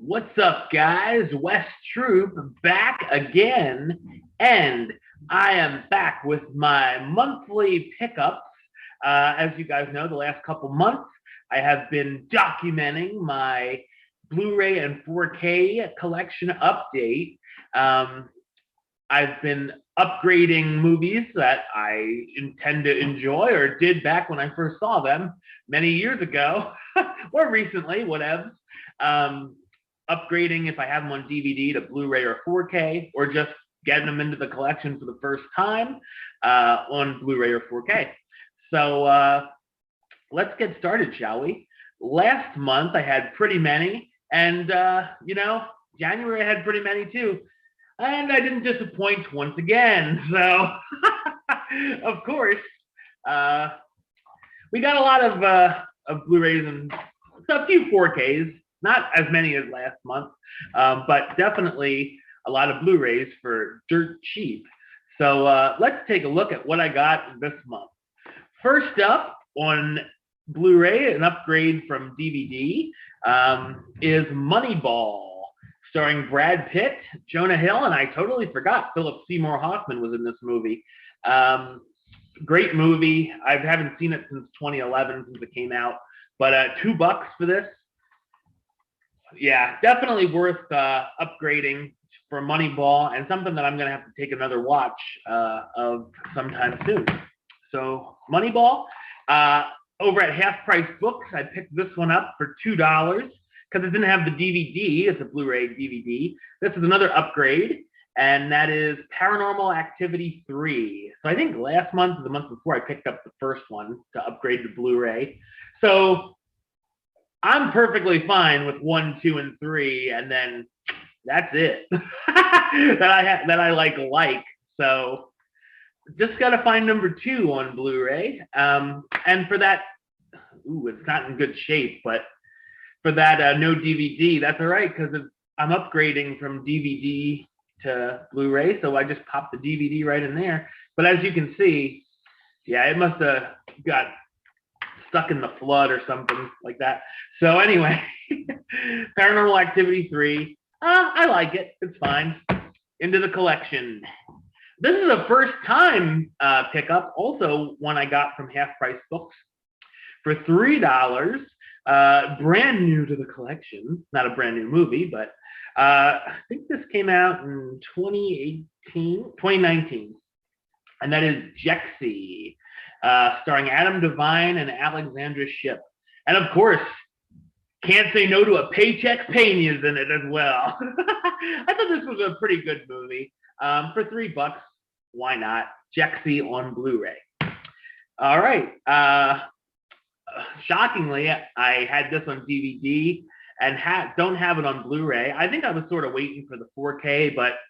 What's up, guys? Wes Troop back again, and I am back with my monthly pickups. As you guys know, the last couple months I have been documenting my Blu-ray and 4K collection update. Um, I've been upgrading movies that I intend to enjoy or did back when I first saw them many years ago or recently, whatever. Um, Upgrading if I have them on DVD to Blu-ray or 4K, or just getting them into the collection for the first time on Blu-ray or 4K. So let's get started, shall we? Last month I had pretty many, and January I had pretty many too, and I didn't disappoint once again. So of course, uh, we got a lot of Blu-rays and a few 4Ks, not as many as last month, but definitely a lot of Blu-rays for dirt cheap. So let's take a look at what I got this month. First up on Blu-ray, an upgrade from DVD, is Moneyball, starring Brad Pitt, Jonah Hill, and I totally forgot Philip Seymour Hoffman was in this movie. Great movie. I haven't seen it since 2011, since it came out, but $2 for this. Yeah, definitely worth upgrading for Moneyball, and something that I'm going to have to take another watch of sometime soon. So Moneyball, over at Half Price Books, I picked this one up for $2 because it didn't have the DVD. It's a Blu-ray DVD. This is another upgrade, and that is Paranormal Activity 3. So I think last month or the month before I picked up the first one to upgrade to Blu-ray. So I'm perfectly fine with 1, 2, and 3, and then that's it that I like. So just gotta find number 2 on Blu-ray. And for that, it's not in good shape, but for that no DVD, that's all right because I'm upgrading from DVD to Blu-ray, so I just popped the DVD right in there. But as you can see, yeah, it must have got stuck in the flood or something like that. So anyway, Paranormal Activity 3, I like it. It's fine. Into the collection. This is a first time pickup, also one I got from Half Price Books for $3, brand new to the collection. Not a brand new movie, but I think this came out in 2019, and that is Jexy, starring Adam Devine and Alexandra Shipp. And of course, can't say no to a Paycheck Peña's in it as well. I thought this was a pretty good movie. For $3, why not? Jexy on Blu-ray. All right. Shockingly, I had this on DVD and don't have it on Blu-ray. I think I was sort of waiting for the 4K, but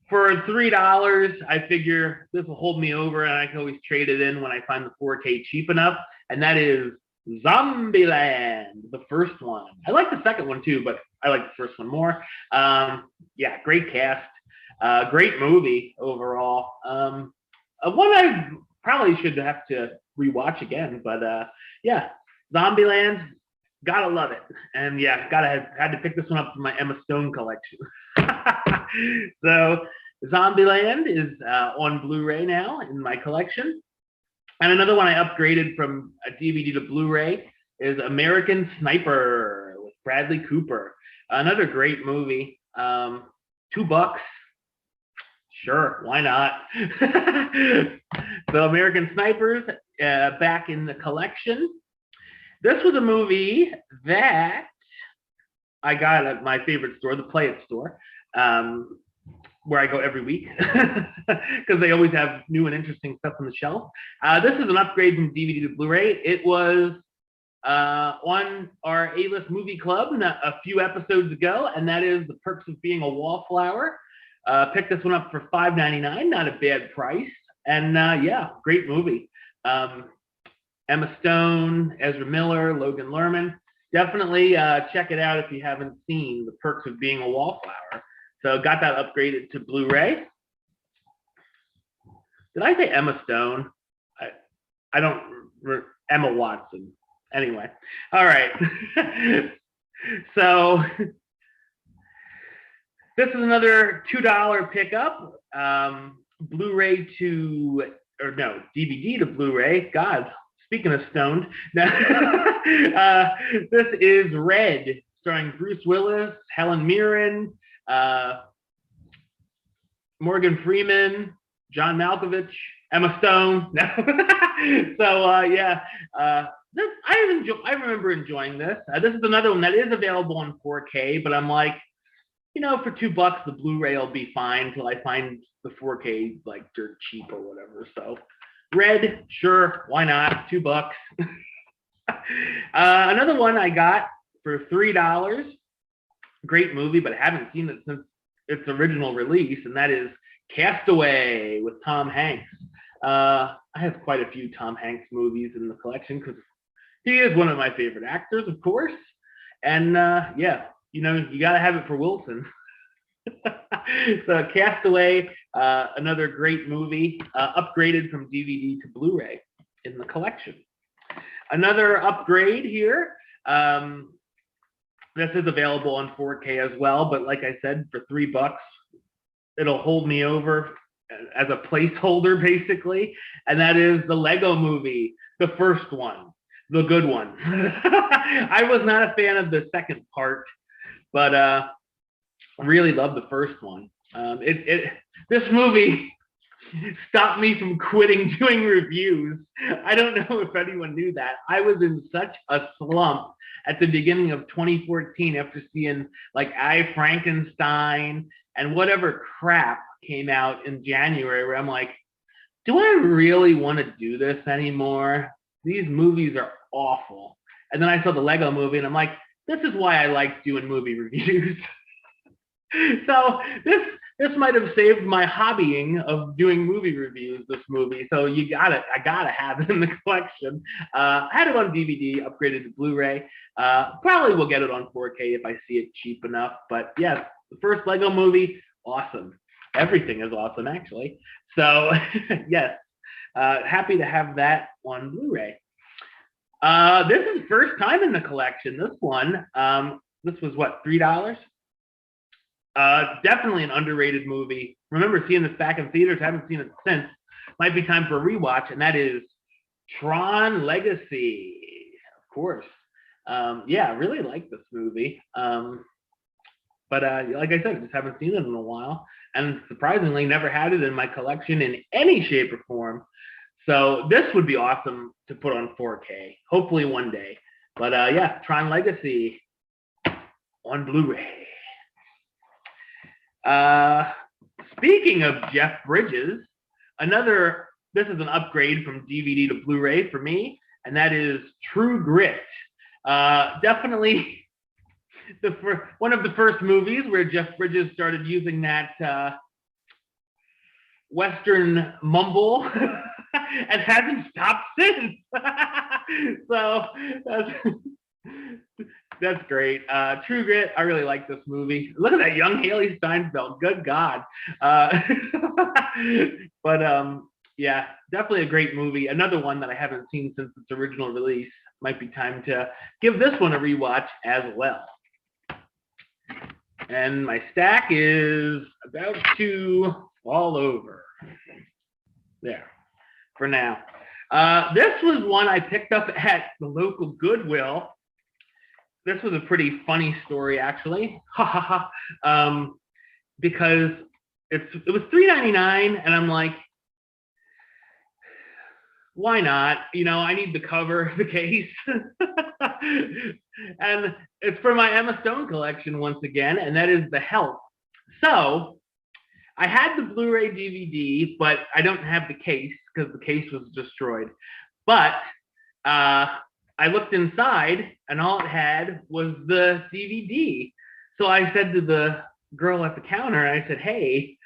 for $3, I figure this will hold me over, and I can always trade it in when I find the 4K cheap enough. And that is Zombieland, the first one. I like the second one too, but I like the first one more. Yeah, great cast, great movie overall. One I probably should have to rewatch again, but yeah, Zombieland, gotta love it. And yeah, had to pick this one up for my Emma Stone collection. So Zombieland is on Blu-ray now in my collection. And another one I upgraded from a DVD to Blu-ray is American Sniper with Bradley Cooper. Another great movie. $2. Sure, why not? So American Snipers back in the collection. This was a movie that I got at my favorite store, the Play It store, where I go every week because they always have new and interesting stuff on the shelf. This is an upgrade from DVD to Blu-ray. It was on our A-List Movie Club a few episodes ago, and that is The Perks of Being a Wallflower. Picked this one up for $5.99, not a bad price. And yeah, great movie. Emma Stone, Ezra Miller, Logan Lerman. Definitely check it out if you haven't seen The Perks of Being a Wallflower. So got that upgraded to Blu-ray. Did I say Emma Stone? I don't. Emma Watson. Anyway, all right. So This is another $2 pickup. Blu-ray to, or no, DVD to Blu-ray. God, speaking of stoned. This is Red, starring Bruce Willis, Helen Mirren, Morgan Freeman, John Malkovich, Emma Stone. So yeah, I remember enjoying this. This is another one that is available on 4K, but I'm like, for $2, the Blu-ray will be fine till I find the 4K like dirt cheap or whatever. So Red, sure, why not? $2. Another one I got for $3. Great movie, but I haven't seen it since its original release, and that is Castaway with Tom Hanks. I have quite a few Tom Hanks movies in the collection because he is one of my favorite actors, of course. And yeah, you got to have it for Wilson. So Castaway, another great movie, upgraded from DVD to Blu-ray in the collection. Another upgrade here. This is available on 4K as well, but like I said, for $3, it'll hold me over as a placeholder, basically. And that is the Lego Movie, the first one, the good one. I was not a fan of the second part, but really loved the first one. This movie stopped me from quitting doing reviews. I don't know if anyone knew that. I was in such a slump at the beginning of 2014 after seeing like I, Frankenstein and whatever crap came out in January, where I'm like, do I really want to do this anymore? These movies are awful. And then I saw the Lego Movie and I'm like, this is why I like doing movie reviews. So this might have saved my hobbying of doing movie reviews, this movie. So I gotta have it in the collection. I had it on DVD, upgraded to Blu-ray. Probably will get it on 4K if I see it cheap enough. But yes, the first Lego Movie, awesome. Everything is awesome, actually. So yes, happy to have that on Blu-ray. This is first time in the collection. This one, this was what, $3? Definitely an underrated movie. Remember seeing this back in theaters, haven't seen it since. Might be time for a rewatch, and that is Tron Legacy, of course. Yeah, I really like this movie. But like I said, I just haven't seen it in a while, and surprisingly never had it in my collection in any shape or form. So this would be awesome to put on 4K, hopefully one day. But yeah, Tron Legacy on Blu-ray. Speaking of Jeff Bridges, this is an upgrade from DVD to Blu-ray for me, and that is True Grit. Definitely one of the first movies where Jeff Bridges started using that Western mumble and hasn't stopped since. So that's great. True Grit, I really like this movie. Look at that young Haley Steinfeld. Good God. But yeah, definitely a great movie. Another one that I haven't seen since its original release. Might be time to give this one a rewatch as well. And my stack is about to fall over. There, for now. This was one I picked up at the local Goodwill. This was a pretty funny story, actually. Because it was $3.99, and I'm like, why not? I need the cover, the case. And it's for my Emma Stone collection once again, and that is The Help. So I had the Blu-ray DVD, but I don't have the case because the case was destroyed. But I looked inside, and all it had was the DVD. So I said to the girl at the counter, I said, hey,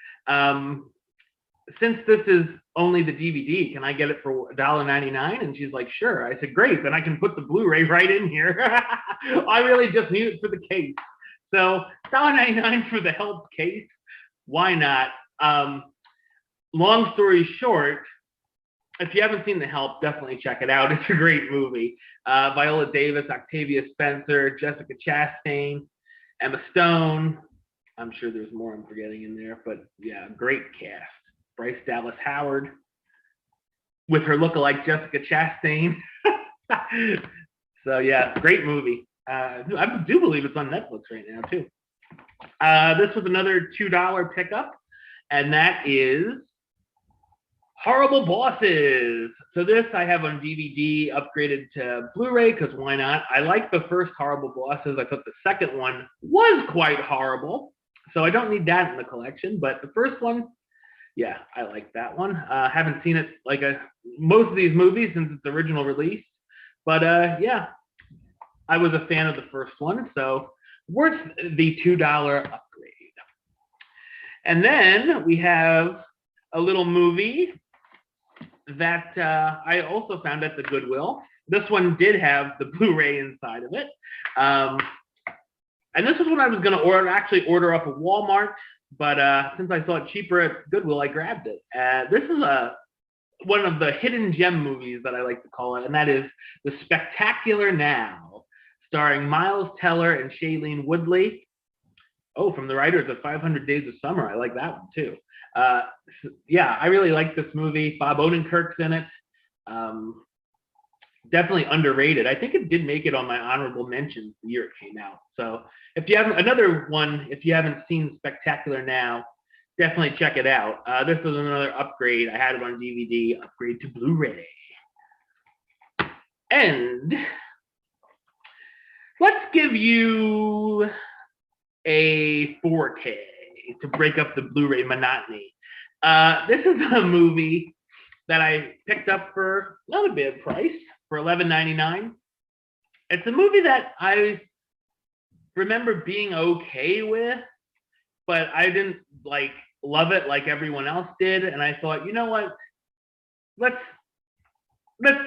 since this is only the DVD, can I get it for $1.99? And she's like, sure. I said, great, then I can put the Blu-ray right in here. I really just need it for the case. So $1.99 for the Help case. Why not? Long story short, if you haven't seen The Help, definitely check it out. It's a great movie. Viola Davis, Octavia Spencer, Jessica Chastain, Emma Stone. I'm sure there's more I'm forgetting in there, but yeah, great cast. Bryce Dallas Howard with her lookalike Jessica Chastain. So yeah, great movie. I do believe it's on Netflix right now too. This was another $2 pickup, and that is Horrible Bosses. So this I have on DVD, upgraded to Blu-ray because why not? I like the first Horrible Bosses. I thought the second one was quite horrible, so I don't need that in the collection. But the first one, yeah, I like that one. Haven't seen it like most of these movies since its original release, but yeah, I was a fan of the first one, so worth the $2 upgrade. And then we have a little movie that I also found at the Goodwill. This one did have the Blu-ray inside of it. And this is what I was going to actually order up at Walmart, but since I saw it cheaper at Goodwill, I grabbed it. This is one of the hidden gem movies that I like to call it, and that is The Spectacular Now, starring Miles Teller and Shailene Woodley. Oh, from the writers of 500 Days of Summer. I like that one too. Yeah, I really like this movie. Bob Odenkirk's in it. Definitely underrated. I think it did make it on my honorable mentions the year it came out. So if you haven't, another one, if you haven't seen Spectacular Now, definitely check it out. This was another upgrade. I had it on DVD, upgrade to Blu-ray. And let's give you a 4K to break up the Blu-ray monotony. This is a movie that I picked up for not a bad price, for $11.99. It's a movie that I remember being okay with, but I didn't like love it like everyone else did. And I thought, you know what? Let's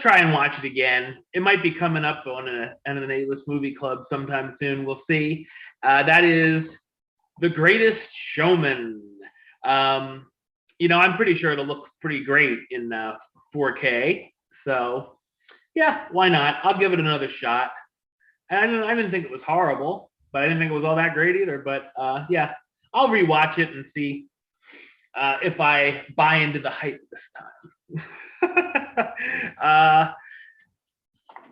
try and watch it again. It might be coming up on an A-list movie club sometime soon. We'll see. That is The Greatest Showman. You know, I'm pretty sure it'll look pretty great in 4K. So yeah, why not? I'll give it another shot. And I didn't think it was horrible, but I didn't think it was all that great either. But yeah, I'll rewatch it and see if I buy into the hype this time.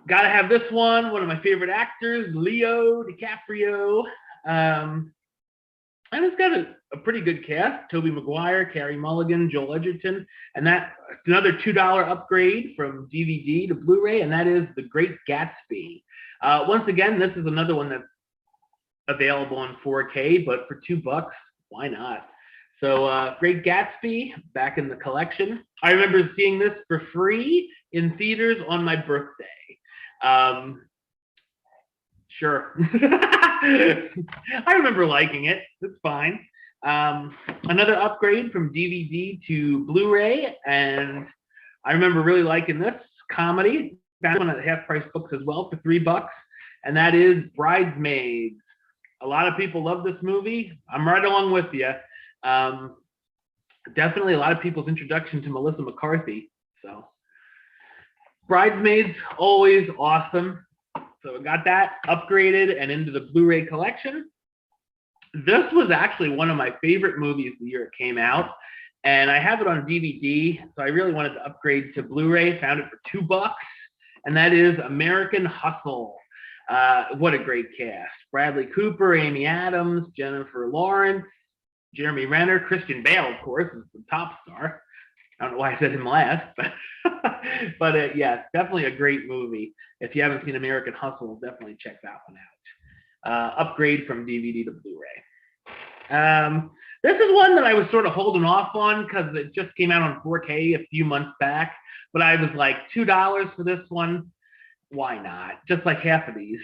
Gotta have this one. One of my favorite actors, Leo DiCaprio. And it's got a pretty good cast. Tobey Maguire, Carey Mulligan, Joel Edgerton. And that's another $2 upgrade from DVD to Blu-ray, and that is The Great Gatsby. Once again, this is another one that's available in 4K, but for $2, why not? So Great Gatsby, back in the collection. I remember seeing this for free in theaters on my birthday. Sure. I remember liking it. It's fine. Another upgrade from DVD to Blu-ray, and I remember really liking this comedy. Found one at half-price books as well for $3, and that is Bridesmaids. A lot of people love this movie. I'm right along with you. Definitely a lot of people's introduction to Melissa McCarthy. So Bridesmaids, always awesome. So I got that upgraded and into the Blu-ray collection. This was actually one of my favorite movies the year it came out, and I have it on DVD, so I really wanted to upgrade to Blu-ray. Found it for $2, and that is American Hustle. What a great cast. Bradley Cooper, Amy Adams, Jennifer Lawrence, Jeremy Renner, Christian Bale, of course, is the top star. I don't know why I said him last, but yeah, definitely a great movie. If you haven't seen American Hustle, definitely check that one out. Upgrade from DVD to Blu-ray. This is one that I was sort of holding off on because it just came out on 4K a few months back, but I was like, $2 for this one. Why not? Just like half of these.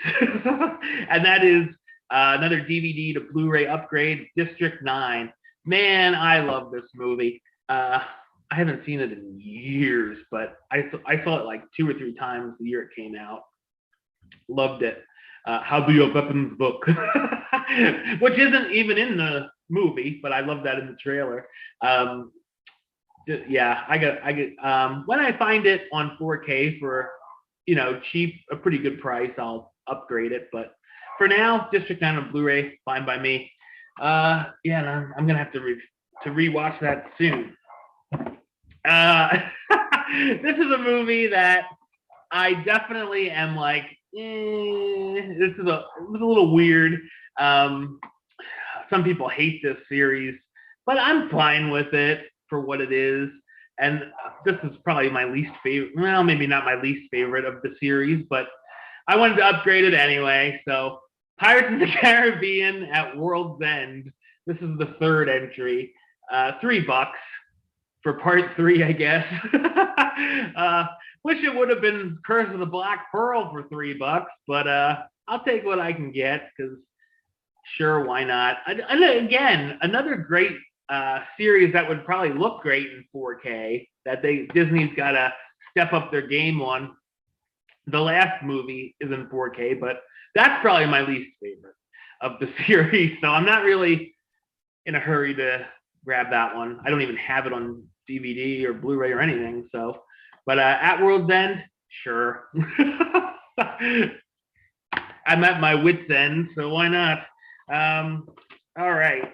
And that is another DVD to Blu-ray upgrade, District 9. Man, I love this movie. I haven't seen it in years, but I saw it like 2 or 3 times the year it came out. Loved it. How do your weapons look? Which isn't even in the movie, but I love that in the trailer. Yeah, I get when I find it on 4K for cheap, a pretty good price, I'll upgrade it. But for now, District 9 on Blu-ray, fine by me. Yeah, no, I'm gonna have to rewatch that soon. This is a movie that I definitely am like, this is it was a little weird. Um, some people hate this series, but I'm fine with it for what it is. And this is probably my least favorite. Well, maybe not my least favorite of the series, but I wanted to upgrade it anyway. So, Pirates of the Caribbean at World's End. This is the third entry. $3 for part three, I guess. Wish it would have been Curse of the Black Pearl for $3, but I'll take what I can get because sure, why not? And again, another great series that would probably look great in 4K that Disney's got to step up their game on. The last movie is in 4K, but that's probably my least favorite of the series. So I'm not really in a hurry to grab that one. I don't even have it on DVD or Blu-ray or anything. So, but at World's End, sure. I'm at my wit's end, so why not? All right.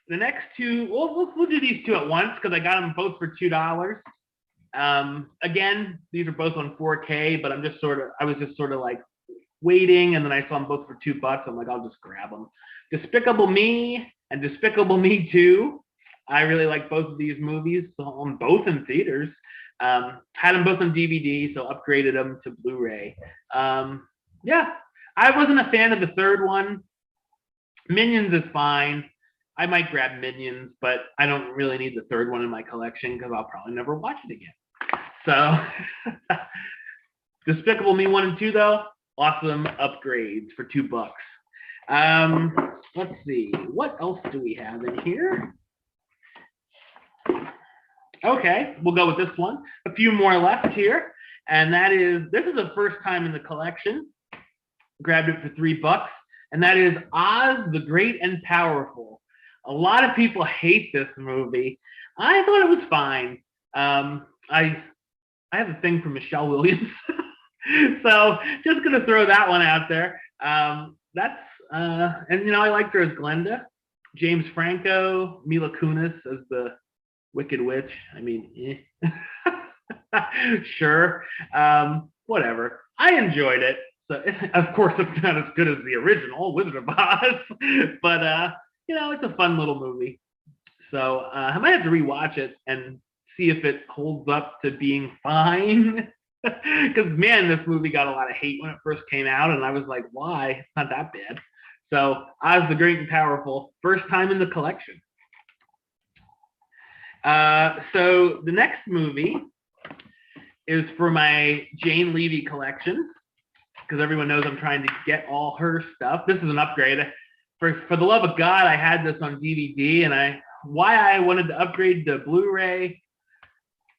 The next two, we'll do these two at once because I got them both for $2. Again, these are both on 4K, but I was just sort of like waiting, and then I saw them both for $2. I'm like, I'll just grab them. Despicable Me and Despicable Me 2. I really like both of these movies, so on both in theaters. Had them both on DVD, so upgraded them to Blu-ray. Yeah, I wasn't a fan of the third one. Minions is fine. I might grab Minions, but I don't really need the third one in my collection because I'll probably never watch it again. So, Despicable Me 1 and 2, though, awesome upgrades for $2. Let's see. What else do we have in here? Okay, we'll go with this one. A few more left here. And this is the first time in the collection. Grabbed it for $3. And that is Oz the Great and Powerful. A lot of people hate this movie. I thought it was fine. I have a thing for Michelle Williams. So just going to throw that one out there. And I liked her as Glenda. James Franco, Mila Kunis as the Wicked Witch. I mean, sure. Whatever. I enjoyed it. So, of course, it's not as good as the original Wizard of Oz, but it's a fun little movie. So I might have to rewatch it and see if it holds up to being fine. Because man, this movie got a lot of hate when it first came out, and I was like, why? It's not that bad. So Oz the Great and Powerful, first time in the collection. So the next movie is for my Jane Levy collection, because everyone knows I'm trying to get all her stuff. This is an upgrade. For the love of God, I had this on DVD, and why I wanted to upgrade to Blu-ray,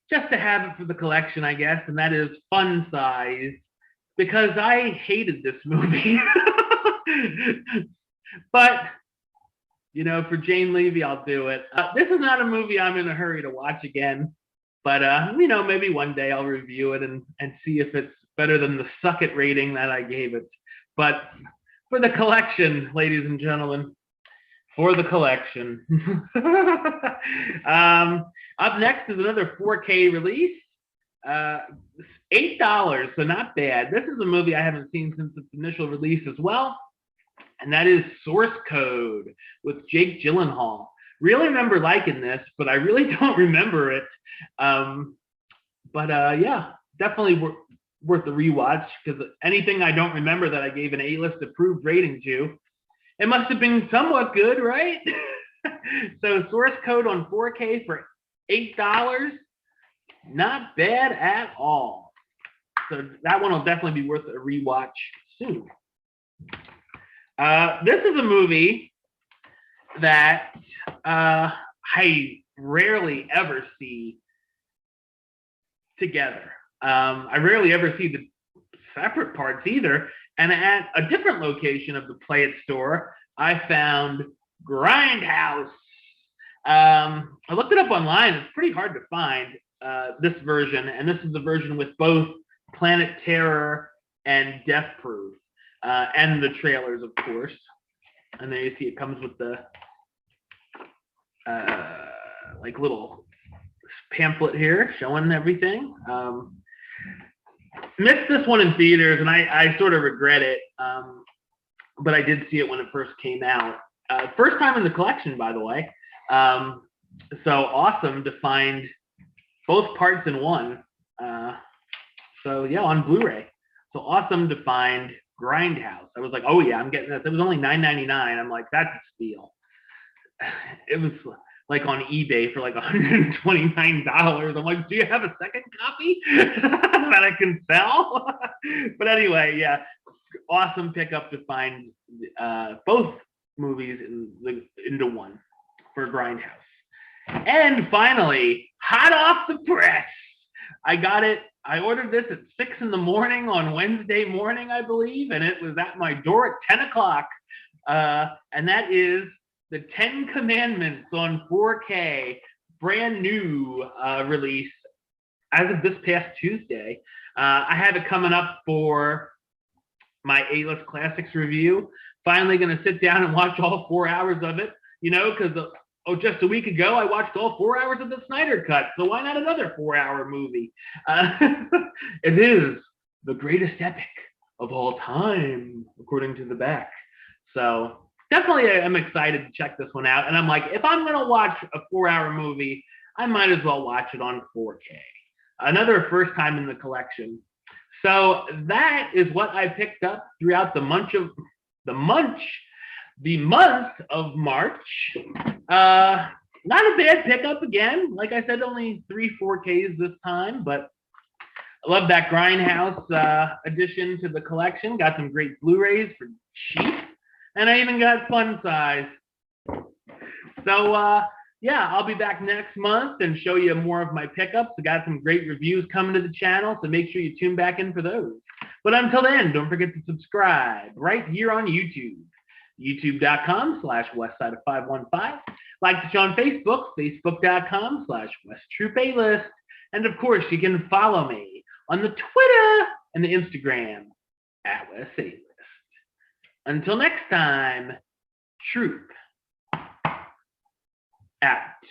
just to have it for the collection, I guess, and that is Fun Size, because I hated this movie. But, for Jane Levy, I'll do it. This is not a movie I'm in a hurry to watch again, but, maybe one day I'll review it and see if it's better than the suck it rating that I gave it. But for the collection, ladies and gentlemen, for the collection. Up next is another 4K release. $8, so not bad. This is a movie I haven't seen since its initial release as well, and that is Source Code with Jake Gyllenhaal. Really remember liking this, but I really don't remember it. Yeah, definitely worth the rewatch, because anything I don't remember that I gave an A-list approved rating to, it must have been somewhat good, right? So Source Code on 4K for $8, not bad at all. So that one will definitely be worth a rewatch soon. This is a movie that I rarely ever see together. I rarely ever see the separate parts either. And at a different location of the Play It store, I found Grindhouse. I looked it up online. It's pretty hard to find this version. And this is the version with both Planet Terror and Death Proof. And the trailers, of course. And there you see it comes with the like little pamphlet here showing everything. Missed this one in theaters, and I sort of regret it. But I did see it when it first came out. First time in the collection, by the way. So awesome to find both parts in one. So yeah, on Blu-ray. So awesome to find Grindhouse. I was like, oh yeah, I'm getting this. It was only $9.99. I'm like, that's a steal. It was like on eBay for like $129. I'm like, do you have a second copy that I can sell? But anyway, yeah, awesome pickup to find both movies into one for Grindhouse. And finally, hot off the press, I got it. I ordered this at 6 in the morning on Wednesday morning, I believe, and it was at my door at 10 o'clock. And that is the 10 Commandments on 4K, brand new release as of this past Tuesday. I have it coming up for my A-List Classics review. Finally going to sit down and watch all 4 hours of it, because just a week ago, I watched all 4 hours of the Snyder Cut, so why not another 4-hour movie? It is the greatest epic of all time, according to the back. So definitely I'm excited to check this one out. And I'm like, if I'm going to watch a 4-hour movie, I might as well watch it on 4K. Another first time in the collection. So that is what I picked up throughout the month of March. Not a bad pickup again. Like I said, only 3 4Ks this time, but I love that Grindhouse addition to the collection. Got some great Blu-rays for cheap, and I even got fun size. So yeah, I'll be back next month and show you more of my pickups. I got some great reviews coming to the channel, so make sure you tune back in for those. But until then, don't forget to subscribe right here on YouTube. youtube.com/westside515. Like the show on Facebook, facebook.com/WestTroopAlist. And of course, you can follow me on the Twitter and the Instagram @WestAlist. Until next time, Troop out.